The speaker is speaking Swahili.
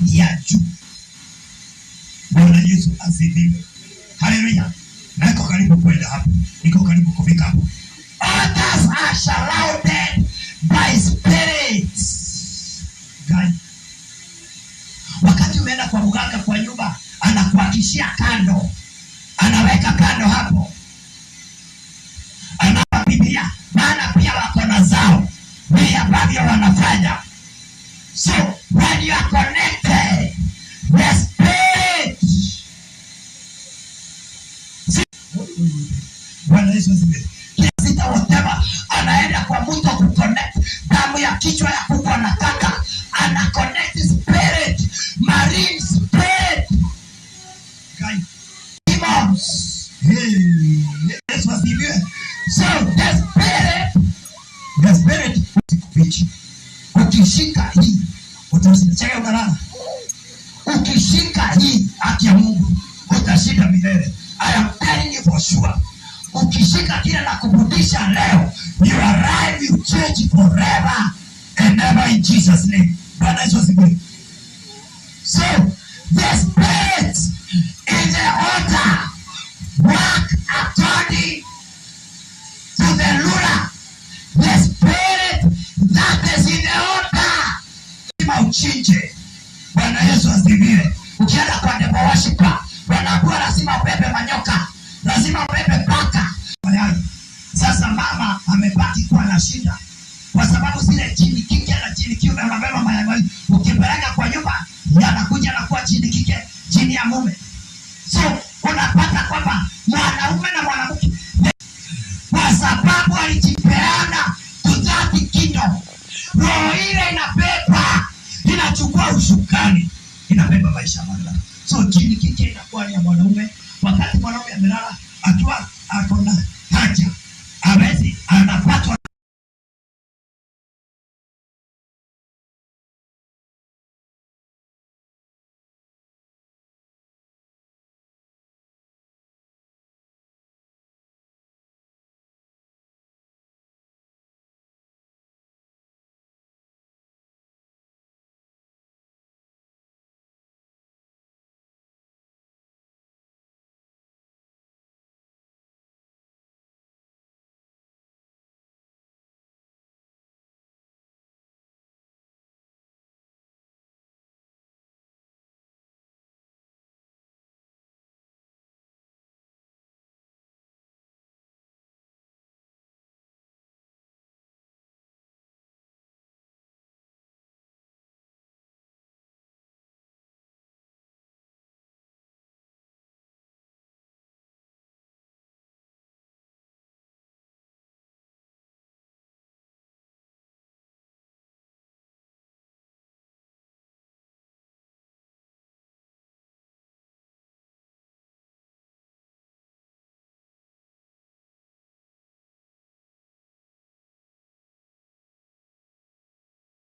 ya juu. Bwana Yesu asifiwe. Haleluya. Na niko karibu kwenda hapo. Niko karibu kufika hapo. Others are surrounded by spirits. Gani? Wakati umeenda kwa mganga kwa nyumba, anakuhakishia kando. Anaweka kando hapo. Anawapigia, maana pia wako na zao. Vile ambavyo wanafanya. So, when you are connected, the spirit. Bwana Yesu asifiwe. Sita whatever, anaenda kwa mtu kuconnect damu ya kichwa ya kuku na kaka. Ana connect spirit, marine spirit. Guys, demons. Yesu asifiwe. So, the spirit kupichi. Ukishika hii, utashinda unalala. Ukishika hii haki ya Mungu, utashinda milele. I am telling you for sure. Ukishika kile na kubudisha leo, you arrive, you change forever and never in Jesus name. Bwana Yesu asifiwe. So, the spirit in the altar work according to the ruler. The spirit that is in the altar. Kima uchinje. Bwana Yesu asifiwe. Ukienda kwa demo worshiper, wanakuwa lazima ubebe manyoka. Lazima ubebe paka. Sasa mama amebaki kuwa na shida. Kwa sababu zile jini kike na jini kiume wanabeba mayai. Ukipeleka kwa nyumba, yanakuja na kuwa jini kike, jini ya mume. So, unapata kwamba mwanaume na mwanamke, kwa sababu alijipeana kudhati kino, roho ile inabeba, inachukua ushukani, inabeba maisha mwana. So, jini kike inakuwa ni ya mwanaume. Wakati mwanaume amelala, akiwa akona haja, hawezi, anapatwa